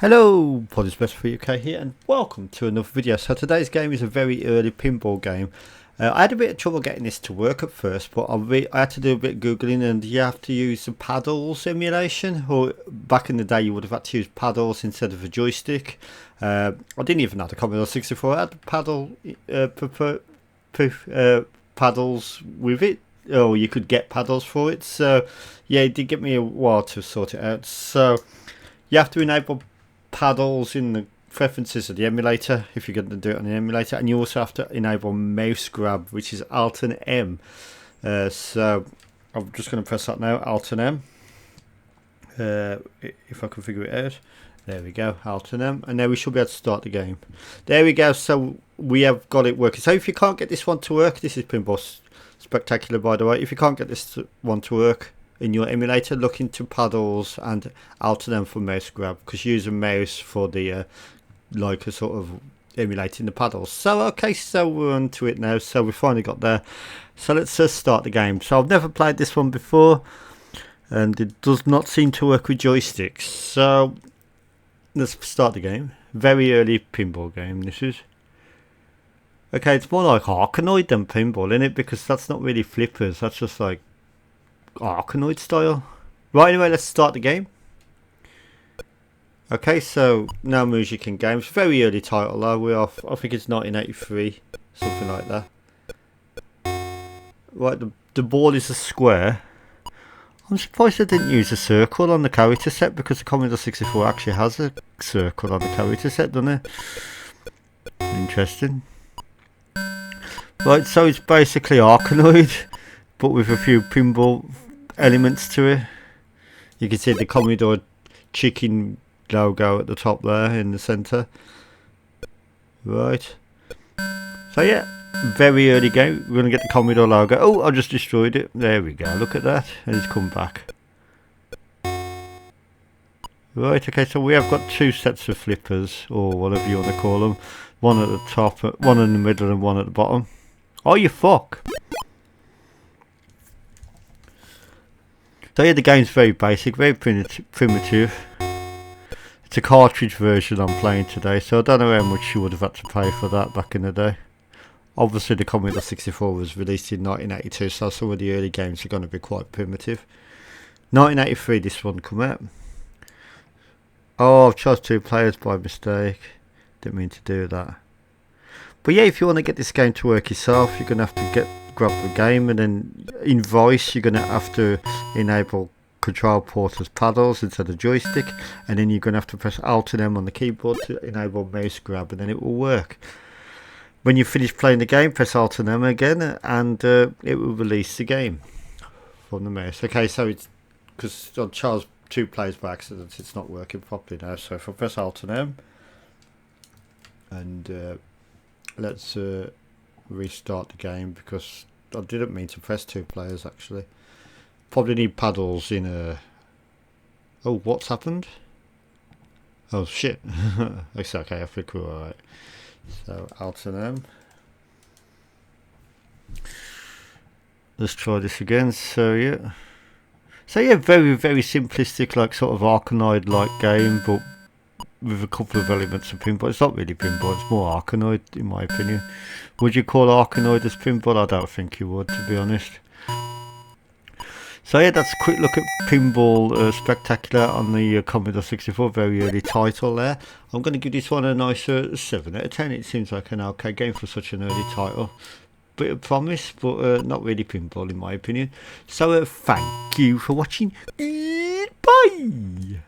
Hello, Pod is Best for UK here, and welcome to another video. So today's game is a very early pinball game. I had a bit of trouble getting this to work at first, but I had to do a bit of googling, and you have to use the paddles emulation, or back in the day you would have had to use paddles instead of a joystick. I didn't even have the Commodore 64. I had paddle paddles with it, or you could get paddles for it. So yeah, it did get me a while to sort it out. So you have to enable paddles in the preferences of the emulator if you're going to do it on the emulator, and you also have to enable mouse grab, which is Alt and M. So I'm just going to press that now, Alt and M, if I can figure it out. There we go, Alt and M, and now we should be able to start the game. There we go, so we have got it working. So if you can't get this one to work, this is Pinball Spectacular, by the way. If you can't get this one to work in your emulator, look into paddles and Alt and M for mouse grab, because you use a mouse for the like a sort of emulating the paddles. So okay, so we're on to it now. So we finally got there. So let's start the game. So I've never played this one before, and it does not seem to work with joysticks. So let's start the game. Very early pinball game this is. Okay, it's more like Arkanoid than pinball, isn't it? Because that's not really flippers, that's just like Arkanoid style. Right, anyway, let's start the game. Okay, so now music in games. Very early title though. We're off, I think it's 1983, something like that. Right, the ball is a square. I'm surprised they didn't use a circle on the character set, because the Commodore 64 actually has a circle on the character set, doesn't it? Interesting. Right, so it's basically Arkanoid, but with a few pinball elements to it. You can see the Commodore chicken logo at the top there in the centre. Right, so yeah, very early game. We're going to get the Commodore logo. Oh, I just destroyed it. There we go, look at that, and it's come back. Right, okay, so we have got two sets of flippers, or whatever you want to call them. One at the top, one in the middle, and one at the bottom. Oh, you fuck! So yeah, the game's very basic, very primitive. It's a cartridge version I'm playing today, so I don't know how much you would have had to pay for that back in the day. Obviously the Commodore 64 was released in 1982, so some of the early games are going to be quite primitive. 1983 this one come out. Oh, I've chose 2 players by mistake. Didn't mean to do that. But yeah, if you want to get this game to work yourself, you're going to have to grab the game, and then in voice you're going to have to enable control port as paddles instead of joystick, and then you're going to have to press Alt and M on the keyboard to enable mouse grab, and then it will work. When you finish playing the game, press Alt and M again, and it will release the game from the mouse. Okay, so it's because on Charles 2 plays by accident, it's not working properly now. So if I press Alt and M, and let's restart the game, because I didn't mean to press 2 players actually. Probably need paddles in a... Oh, what's happened? Oh shit. It's okay, I think we're alright. So Alt and M. Let's try this again. So yeah, very simplistic, like sort of Arkanoid like game, but with a couple of elements of pinball. It's not really pinball, it's more Arkanoid in my opinion. Would you call Arkanoid as pinball? I don't think you would, to be honest. So yeah, that's a quick look at Pinball Spectacular on the Commodore 64, very early title there. I'm going to give this one a nice 7 out of 10. It seems like an okay game for such an early title. Bit of promise, but not really pinball in my opinion. So thank you for watching. Bye!